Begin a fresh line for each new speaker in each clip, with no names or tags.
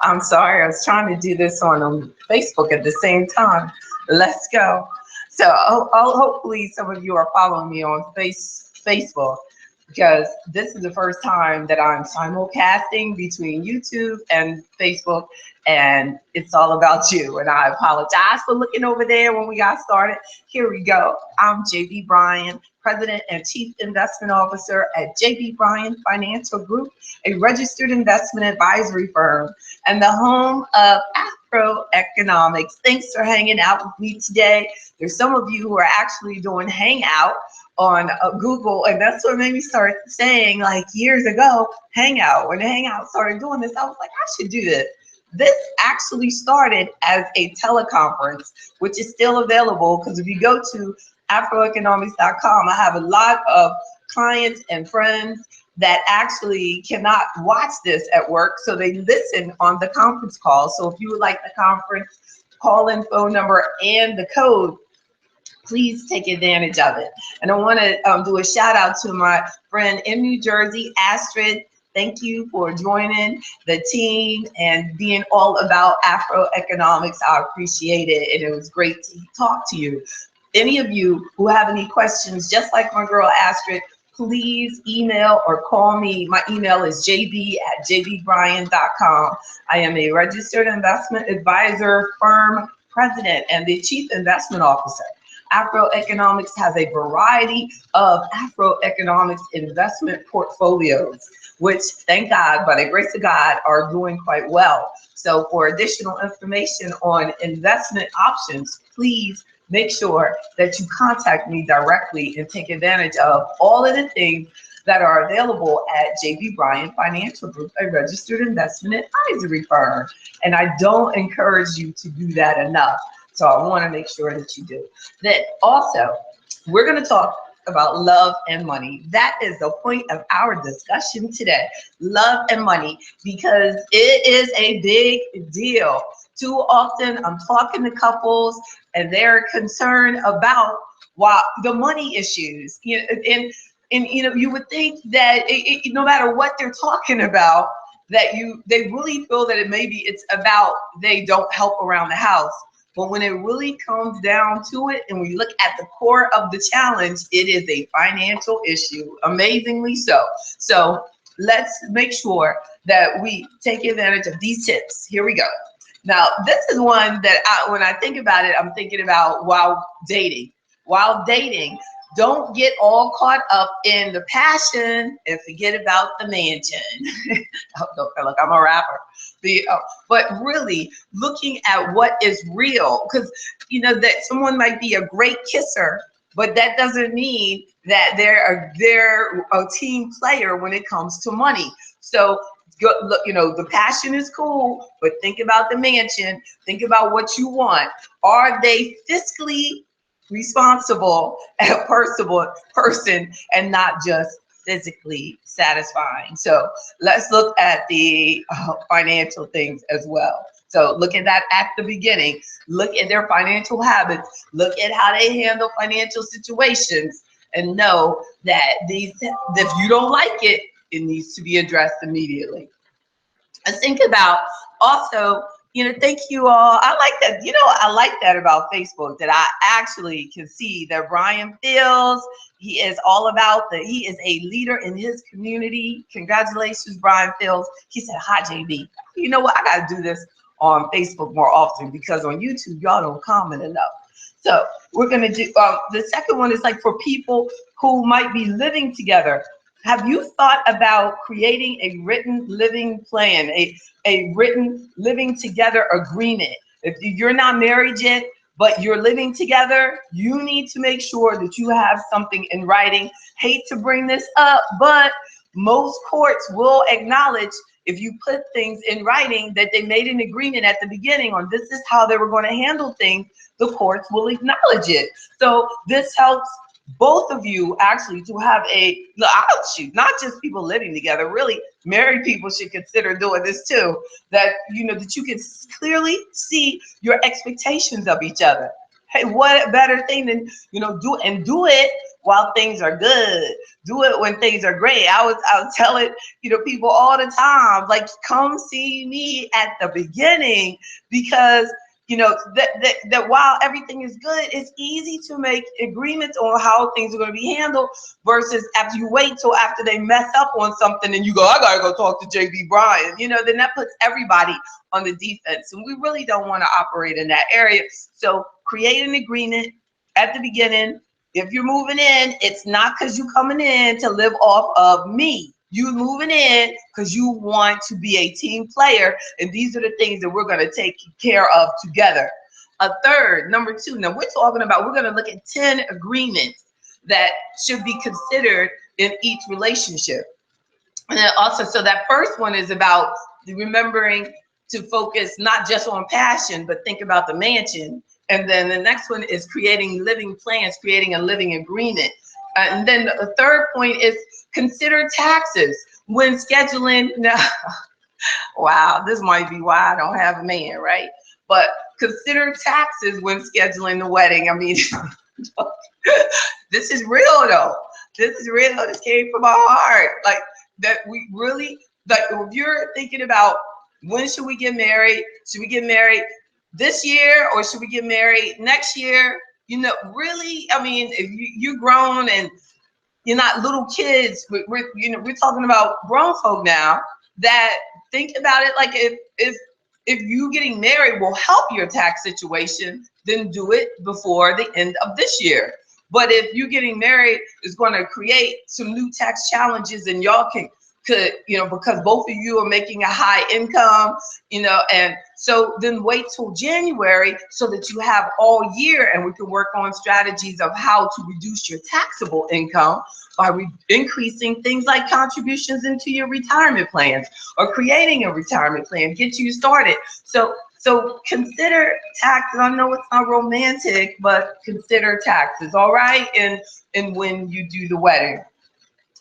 I'm sorry, I was trying to do this on Facebook at the same time. Let's go. So hopefully some of you are following me on Facebook, because this is the first time that I'm simulcasting between YouTube and Facebook, and it's all about you. And I apologize for looking over there when we got started. Here we go. I'm JB Bryan, President and Chief Investment Officer at JB Bryan Financial Group, a registered investment advisory firm and the home of AfroEconomics. Thanks for hanging out with me today. There's some of you who are actually doing Hangout on Google, and that's what made me start saying, like years ago, Hangout. When Hangout started doing this, I was like, I should do this. This actually started as a teleconference, which is still available, because if you go to afroeconomics.com, I have a lot of clients and friends that actually cannot watch this at work, so they listen on the conference call. So if you would like the conference call-in phone number and the code, please take advantage of it. And I want to do a shout out to my friend in New Jersey, Astrid. Thank you for joining the team and being all about AfroEconomics. I appreciate it, and it was great to talk to you. Any of you who have any questions, just like my girl Astrid, please email or call me. My email is jb@jbbryan.com. I am a registered investment advisor firm president and the chief investment officer. AfroEconomics has a variety of AfroEconomics investment portfolios, which, thank God, by the grace of God, are doing quite well. So for additional information on investment options, please make sure that you contact me directly and take advantage of all of the things that are available at JB Bryan Financial Group, a registered investment advisory firm. And I don't encourage you to do that enough. So I want to make sure that you do. Then also, we're going to talk about love and money. That is the point of our discussion today. Love and money, because it is a big deal. Too often I'm talking to couples and they're concerned about the money issues. And you would think that no matter what they're talking about, that they really feel that it's about they don't help around the house. But when it really comes down to it, and we look at the core of the challenge, it is a financial issue, amazingly so. So let's make sure that we take advantage of these tips. Here we go. Now, this is one that when I think about it, I'm thinking about while dating. While dating, don't get all caught up in the passion and forget about the mansion. I don't feel like I'm a rapper. But really looking at what is real, because that someone might be a great kisser, but that doesn't mean that they're a team player when it comes to money. So look, the passion is cool, but think about the mansion. Think about what you want. Are they fiscally responsible and a person and not just physically satisfying? So let's look at the financial things as well. So look at that at the beginning. Look at their financial habits. Look at how they handle financial situations, and know that if you don't like it, it needs to be addressed immediately. And think about also, thank you all. I like that. I like that about Facebook, that I actually can see that Bryan Fields, he is all about he is a leader in his community. Congratulations, Bryan Fields. He said, hi, JB. You know what? I got to do this on Facebook more often, because on YouTube, y'all don't comment enough. So we're going to do, the second one is like for people who might be living together. Have you thought about creating a written living plan, a written living together agreement? If you're not married yet, but you're living together, you need to make sure that you have something in writing. Hate to bring this up, but most courts will acknowledge, if you put things in writing, that they made an agreement at the beginning on this is how they were going to handle things, the courts will acknowledge it. So this helps both of you actually to have not just people living together, really married people should consider doing this too, that that you can clearly see your expectations of each other. Hey, what better thing than do it while things are good. Do it when things are great. I was telling, people all the time, like, come see me at the beginning, because that while everything is good, it's easy to make agreements on how things are going to be handled, versus after you wait till after they mess up on something and you go, I gotta go talk to JB Bryan, then that puts everybody on the defense, and we really don't want to operate in that area. So create an agreement at the beginning. If you're moving in, it's not because you're coming in to live off of me. You're moving in because you want to be a team player, and these are the things that we're going to take care of together. A third, number two, now we're going to look at 10 agreements that should be considered in each relationship. And then also, so that first one is about remembering to focus not just on passion, but think about the mansion. And then the next one is creating living plans, creating a living agreement. And then the third point is consider taxes when scheduling. Now, wow, this might be why I don't have a man, right? But consider taxes when scheduling the wedding. I mean, this is real though. This is real. This came from my heart. Like, that we really, like, if you're thinking about when should we get married, should we get married this year or should we get married next year? Really, I mean, if you're grown and you're not little kids, we're talking about grown folk now, that think about it like, if you getting married will help your tax situation, then do it before the end of this year. But if you getting married is going to create some new tax challenges, and y'all could, because both of you are making a high income, and so then wait till January so that you have all year, and we can work on strategies of how to reduce your taxable income by increasing things like contributions into your retirement plans, or creating a retirement plan, get you started. So consider taxes. I know it's not romantic, but consider taxes, all right? And when you do the wedding.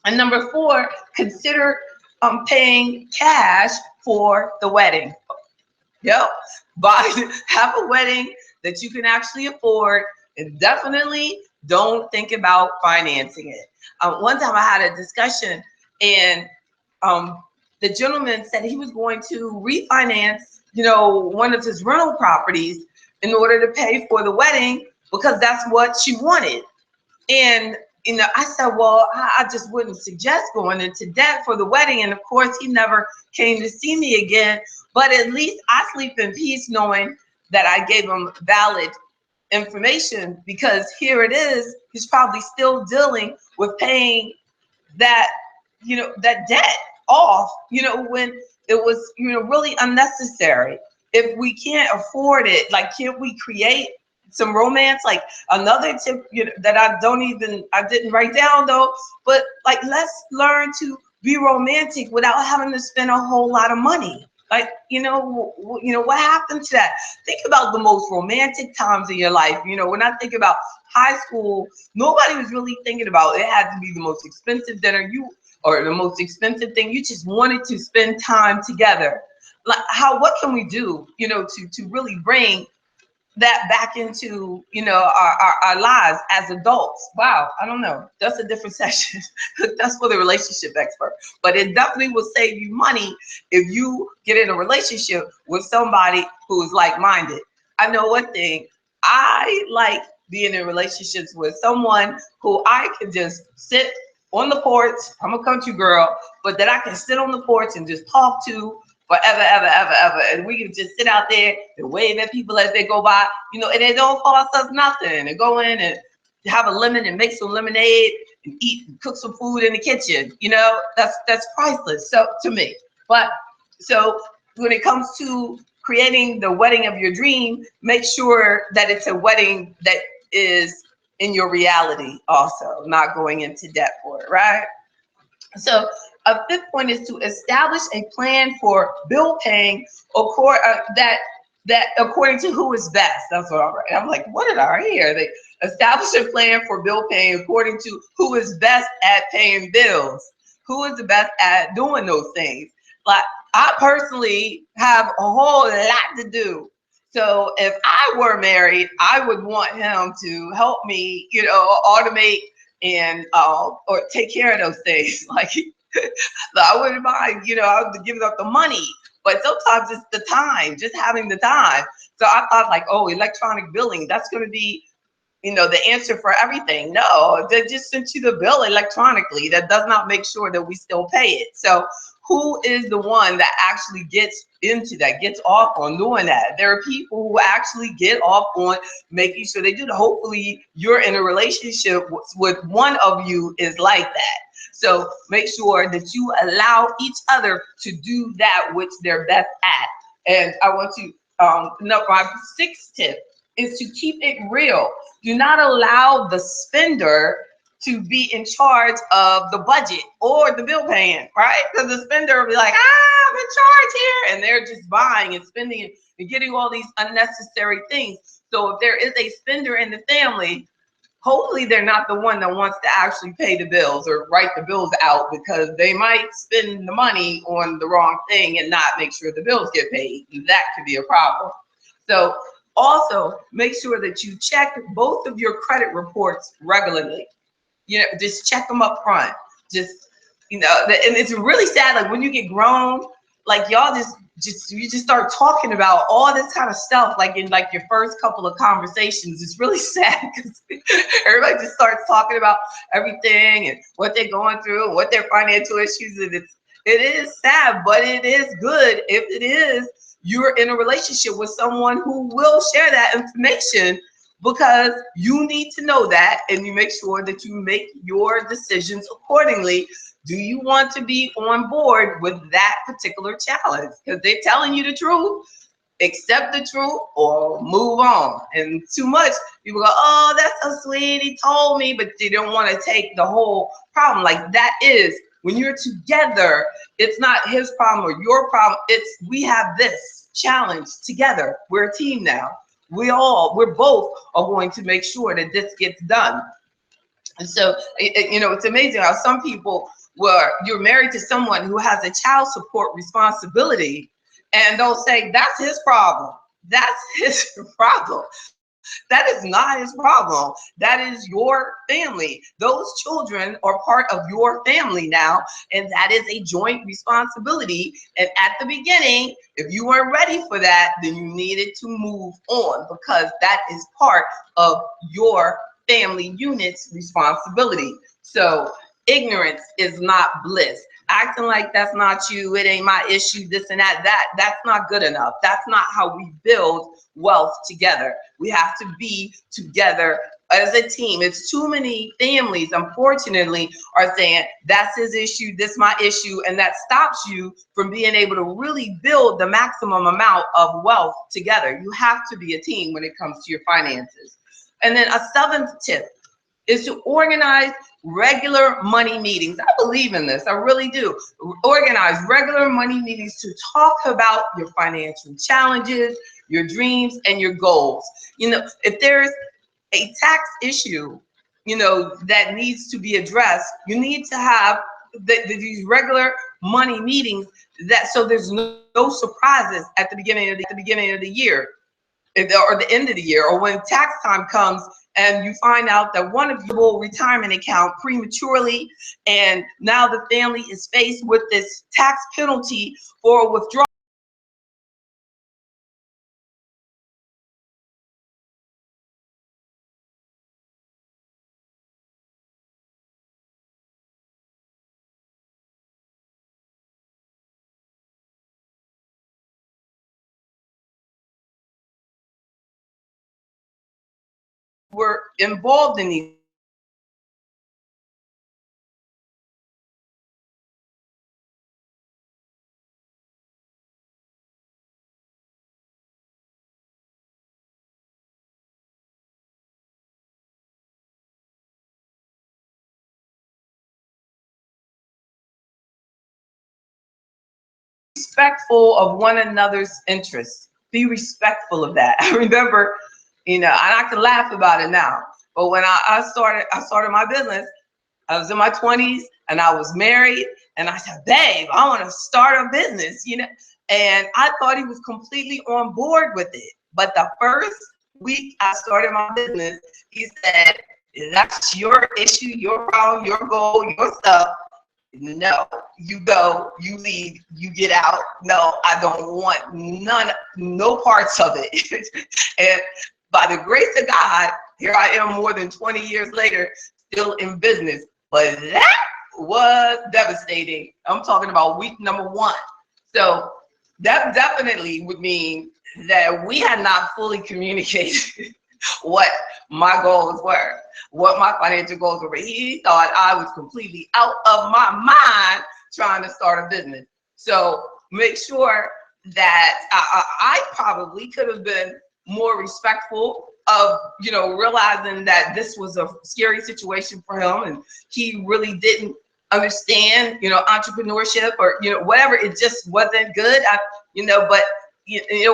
And number four, consider paying cash for the wedding. Yep, have a wedding that you can actually afford, and definitely don't think about financing it. One time I had a discussion, and the gentleman said he was going to refinance, one of his rental properties in order to pay for the wedding, because that's what she wanted. And I said, well, I just wouldn't suggest going into debt for the wedding. And of course, he never came to see me again. But at least I sleep in peace knowing that I gave him valid information, because here it is. He's probably still dealing with paying that, that debt off, when it was, really unnecessary. If we can't afford it, like, can't we create some romance? Like, another tip, that I didn't write down though, but like, let's learn to be romantic without having to spend a whole lot of money. Like, what happened to that? Think about the most romantic times in your life. When I think about high school, nobody was really thinking about it had to be the most expensive dinner or the most expensive thing. You just wanted to spend time together. Like, what can we do, to really bring that back into, our lives as adults? Wow, I don't know. That's a different session. That's for the relationship expert. But it definitely will save you money if you get in a relationship with somebody who is like-minded. I know one thing. I like being in relationships with someone who I can just sit on the porch. I'm a country girl, but that I can sit on the porch and just talk to forever, ever, ever, ever. And we can just sit out there and wave at people as they go by, and it don't cost us nothing. And go in and have a lemon and make some lemonade and eat and cook some food in the kitchen. That's priceless, so to me. But so when it comes to creating the wedding of your dream, make sure that it's a wedding that is in your reality also, not going into debt for it, right? So a fifth point is to establish a plan for bill paying that according to who is best. That's what I'm writing. I'm like, what did I write here? They establish a plan for bill paying according to who is best at paying bills. Who is the best at doing those things? Like, I personally have a whole lot to do. So if I were married, I would want him to help me, automate and or take care of those things. Like, I wouldn't mind, I would give up the money, but sometimes it's the time, just having the time. So I thought, like, oh, electronic billing, that's going to be, the answer for everything. No, they just sent you the bill electronically. That does not make sure that we still pay it. So who is the one that actually gets into that, gets off on doing that? There are people who actually get off on making sure they do that. Hopefully you're in a relationship with one of you is like that. So make sure that you allow each other to do that which they're best at. And I want to, my sixth tip is to keep it real. Do not allow the spender to be in charge of the budget or the bill paying, right? Because the spender will be like, I'm in charge here. And they're just buying and spending and getting all these unnecessary things. So if there is a spender in the family, hopefully they're not the one that wants to actually pay the bills or write the bills out, because they might spend the money on the wrong thing and not make sure the bills get paid. That could be a problem. So also make sure that you check both of your credit reports regularly. Just check them up front. Just, and it's really sad, like when you get grown, like y'all you just start talking about all this kind of stuff, like in like your first couple of conversations. It's really sad because everybody just starts talking about everything and what they're going through and what their financial issues. And it is sad, but it is good if it is you're in a relationship with someone who will share that information, because you need to know that, and you make sure that you make your decisions accordingly. Do you want to be on board with that particular challenge? Because they're telling you the truth. Accept the truth or move on. And too much, people go, oh, that's so sweet, he told me, but they don't want to take the whole problem. Like, that is, when you're together, it's not his problem or your problem. It's, we have this challenge together. We're a team now. We're both are going to make sure that this gets done. And so, it's amazing how some people, where you're married to someone who has a child support responsibility, and they'll say, that's his problem. That's his problem. That is not his problem. That is your family. Those children are part of your family now, and that is a joint responsibility. And at the beginning, if you weren't ready for that, then you needed to move on, because that is part of your family unit's responsibility. So ignorance is not bliss. Acting like that's not you, it ain't my issue, this and that's not good enough. That's not how we build wealth together. We have to be together as a team. It's too many families, unfortunately, are saying that's his issue, this my issue, and that stops you from being able to really build the maximum amount of wealth together. You have to be a team when it comes to your finances. And then a seventh tip is to organize regular money meetings. I believe in this, I really do. Organize regular money meetings to talk about your financial challenges, your dreams, and your goals. If there's a tax issue, that needs to be addressed, you need to have these regular money meetings, so there's no surprises at the beginning of the year, or the end of the year, or when tax time comes and you find out that one of your retirement account prematurely, and now the family is faced with this tax penalty for withdrawal. We're involved in these. Respectful of one another's interests. Be respectful of that. I remember, and I can laugh about it now, but when I started my business, I was in my 20s and I was married, and I said, babe, I want to start a business, and I thought he was completely on board with it. But the first week I started my business, he said, That's your issue, your problem, your goal, your stuff. No, you go, you leave, you get out. No, I don't want no parts of it. And by the grace of God, here I am more than 20 years later, still in business. But that was devastating. I'm talking about week number 1. So that definitely would mean that we had not fully communicated what my goals were, what my financial goals were. He thought I was completely out of my mind trying to start a business. So make sure that I probably could have been more respectful of, realizing that this was a scary situation for him and he really didn't understand, entrepreneurship or, whatever. It just wasn't good. But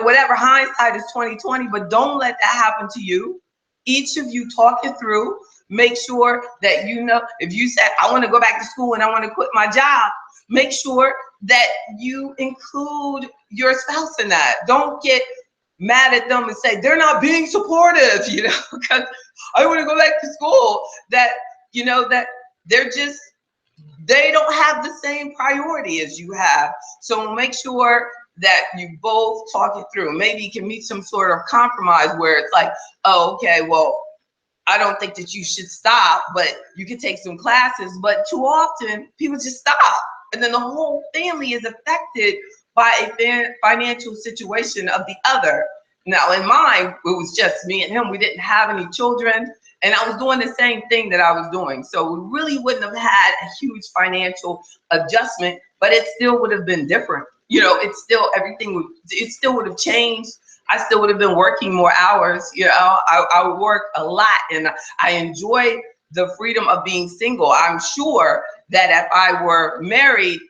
whatever, hindsight is 2020, but don't let that happen to you. Each of you talk it through. Make sure that, if you said, I want to go back to school and I want to quit my job, make sure that you include your spouse in that. Don't get mad at them and say they're not being supportive, because I want to go back to school. That, that they don't have the same priority as you have. So make sure that you both talk it through. Maybe you can meet some sort of compromise where it's like, oh, okay, well, I don't think that you should stop, but you can take some classes. But too often people just stop. And then the whole family is affected by a financial situation of the other. Now in mine, it was just me and him. We didn't have any children. And I was doing the same thing that I was doing. So we really wouldn't have had a huge financial adjustment, but it still would have been different. It still would have changed. I still would have been working more hours. I would work a lot, and I enjoy the freedom of being single. I'm sure that if I were married,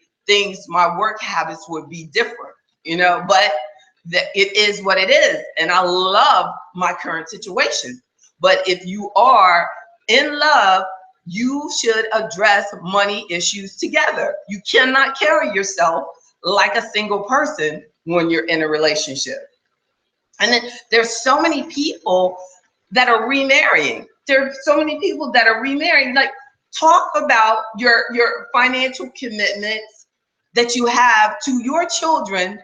my work habits would be different, but it is what it is. And I love my current situation. But if you are in love, you should address money issues together. You cannot carry yourself like a single person when you're in a relationship. And then there's so many people that are remarrying. Like, talk about your financial commitments that you have to your children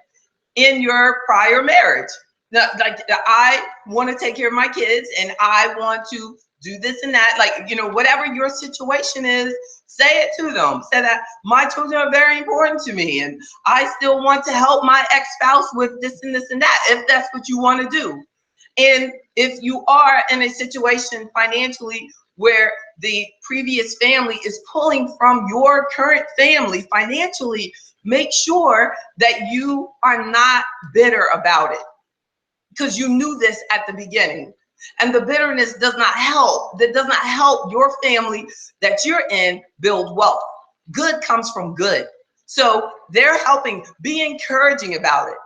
in your prior marriage. Now, like, I want to take care of my kids and I want to do this and that. Like, whatever your situation is, say it to them. Say that my children are very important to me and I still want to help my ex-spouse with this and this and that, if that's what you want to do. And if you are in a situation financially where the previous family is pulling from your current family financially, make sure that you are not bitter about it, because you knew this at the beginning. And the bitterness does not help. That does not help your family that you're in build wealth. Good comes from good. So they're helping. Be encouraging about it.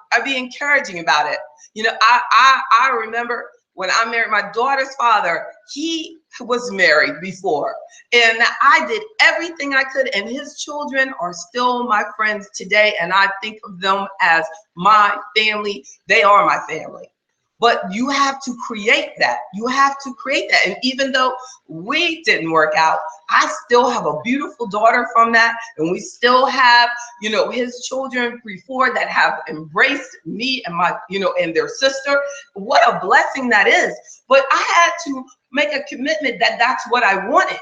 I remember when I married my daughter's father, he was married before. And I did everything I could, and his children are still my friends today. And I think of them as my family. They are my family. But you have to create that. And even though we didn't work out, I still have a beautiful daughter from that. And we still have, his children before that have embraced me and my, and their sister. What a blessing that is. But I had to make a commitment that that's what I wanted.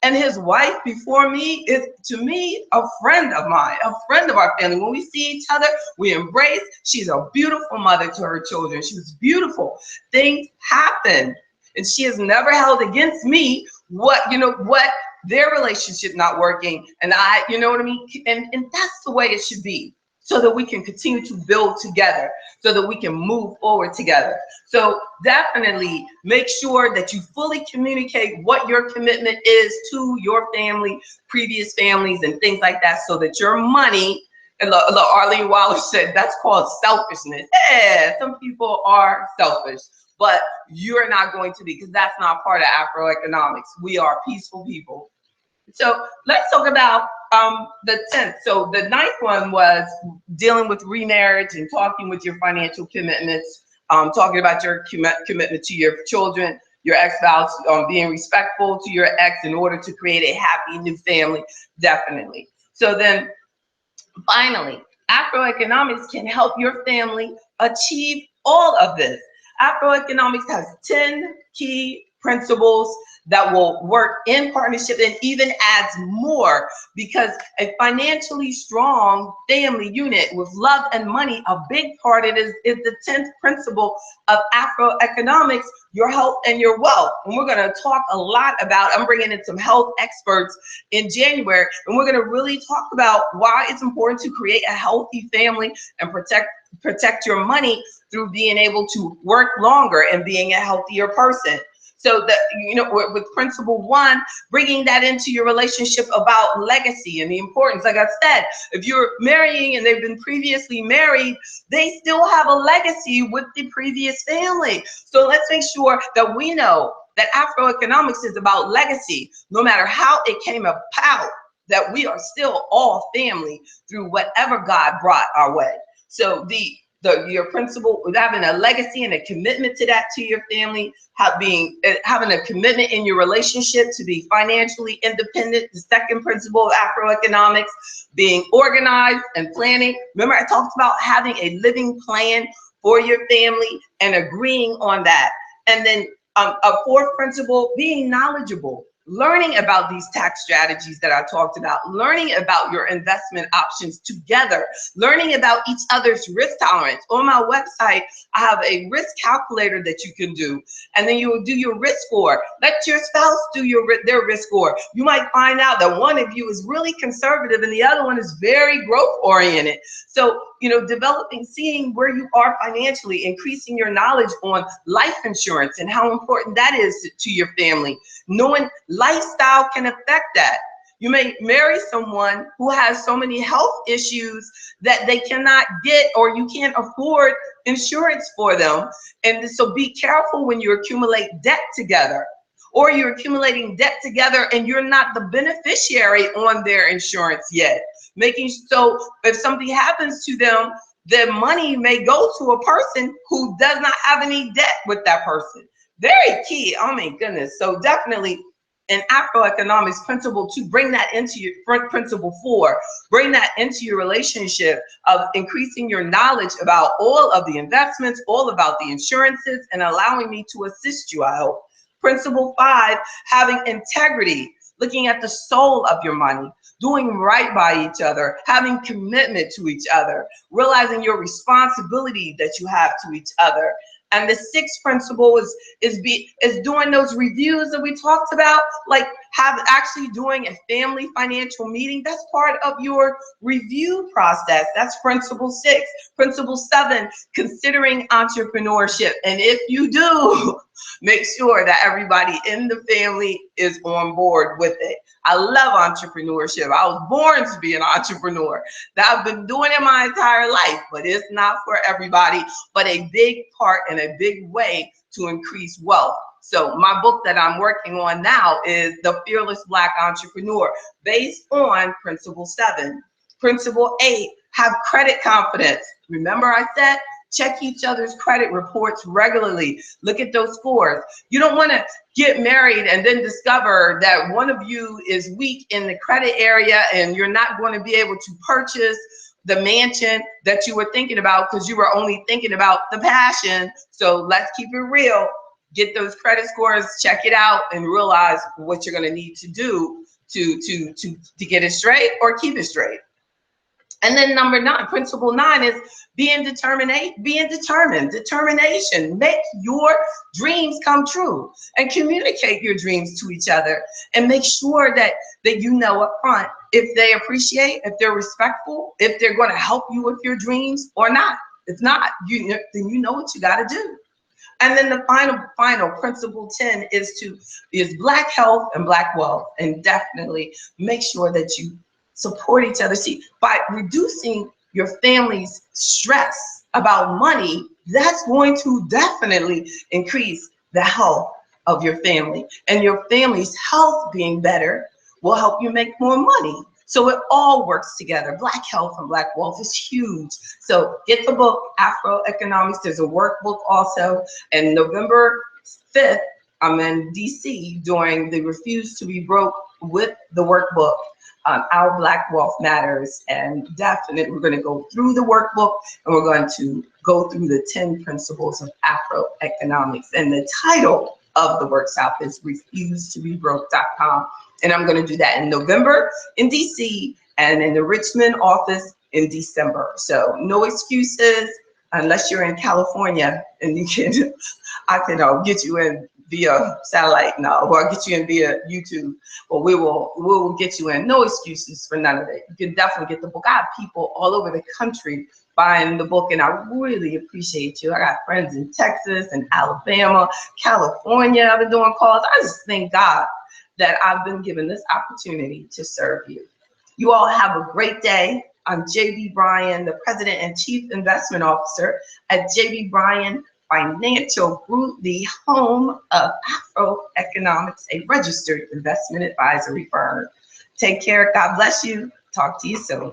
And his wife before me is, to me, a friend of mine, a friend of our family. When we see each other, we embrace. She's a beautiful mother to her children. She was beautiful. Things happen. And she has never held against me what their relationship not working. And you know what I mean? And that's the way it should be, so that we can continue to build together, so that we can move forward together. So definitely make sure that you fully communicate what your commitment is to your family, previous families, and things like that, so that your money, and Arlene Waller said, that's called selfishness. Yeah, some people are selfish, but you're not going to be, because that's not part of AfroEconomics. We are peaceful people. So let's talk about the 10th. So the 9th one was dealing with remarriage and talking with your financial commitments, talking about your commitment to your children. your ex-spouse, being respectful to your ex in order to create a happy new family, definitely. So then finally, Afroeconomics can help your family achieve all of this. Afroeconomics has 10 key principles that will work in partnership and even adds more, because a financially strong family unit with love and money, a big part of it is the 10th principle of Afroeconomics, your health and your wealth. And we're going to talk a lot about, I'm bringing in some health experts in January, and we're going to really talk about why it's important to create a healthy family and protect your money through being able to work longer and being a healthier person. So that, you know, with principle 1, bringing that into your relationship about legacy and the importance. Like I said, if you're marrying and they've been previously married, they still have a legacy with the previous family. So let's make sure that we know that Afroeconomics is about legacy, no matter how it came about, that we are still all family through whatever God brought our way. So your principle of having a legacy and a commitment to that, to your family, having a commitment in your relationship to be financially independent. The second principle of Afroeconomics, being organized and planning. Remember, I talked about having a living plan for your family and agreeing on that. And then a fourth principle, being knowledgeable. Learning about these tax strategies that I talked about, learning about your investment options together, learning about each other's risk tolerance. On my website, I have a risk calculator that you can do, and then you will do your risk score. Let your spouse do their risk score. You might find out that one of you is really conservative and the other one is very growth oriented. So, you know, seeing where you are financially, increasing your knowledge on life insurance and how important that is to your family. Knowing lifestyle can affect that. You may marry someone who has so many health issues that they cannot get, or you can't afford insurance for them. And so be careful when you accumulate debt together, or you're accumulating debt together and you're not the beneficiary on their insurance yet. Making so if something happens to them, their money may go to a person who does not have any debt with that person. Very key. Oh my goodness. So definitely in Afroeconomics, principle 2, bring that into your principle 4, bring that into your relationship of increasing your knowledge about all of the investments, all about the insurances, and allowing me to assist you, I hope. Principle 5, having integrity, looking at the soul of your money, doing right by each other, having commitment to each other, realizing your responsibility that you have to each other. And the 6th principle is doing those reviews that we talked about, like actually doing a family financial meeting. That's part of your review process. That's principle 6. Principle 7, considering entrepreneurship. And if you do, make sure that everybody in the family is on board with it. I love entrepreneurship. I was born to be an entrepreneur. I've been doing it my entire life, but it's not for everybody, but a big part and a big way to increase wealth. So my book that I'm working on now is The Fearless Black Entrepreneur, based on Principle 7. Principle 8, have credit confidence. Remember I said, check each other's credit reports regularly. Look at those scores. You don't want to get married and then discover that one of you is weak in the credit area and you're not going to be able to purchase the mansion that you were thinking about because you were only thinking about the passion. So let's keep it real. Get those credit scores, check it out, and realize what you're going to need to do to get it straight or keep it straight. And then number 9, principle 9 is being determined. Determination. Make your dreams come true and communicate your dreams to each other, and make sure that you know up front if they appreciate, if they're respectful, if they're going to help you with your dreams or not. If not, then you know what you got to do. And then the final principle 10 is Black health and Black wealth, and definitely make sure that you support each other. See, by reducing your family's stress about money, that's going to definitely increase the health of your family. And your family's health being better will help you make more money. So it all works together. Black health and Black wealth is huge. So get the book, AfroEconomics. There's a workbook also. And November 5th, I'm in DC doing the Refuse to Be Broke with the workbook, Our Black Wealth Matters, and definitely we're going to go through the workbook and we're going to go through the 10 principles of Afroeconomics. And the title of the workshop is refusetobebroke.com. And I'm going to do that in November in DC and in the Richmond office in December. So no excuses unless you're in California and you can, I can get you in via satellite now, or I'll get you in via YouTube, but we will get you in. No excuses for none of it. You can definitely get the book. I have people all over the country buying the book, and I really appreciate you. I got friends in Texas and Alabama, California. I've been doing calls. I just thank God that I've been given this opportunity to serve you. You all have a great day. I'm JB Bryan, the President and Chief Investment Officer at JB Bryan Financial Group, the home of AfroEconomics, a registered investment advisory firm. Take care. God bless you. Talk to you soon.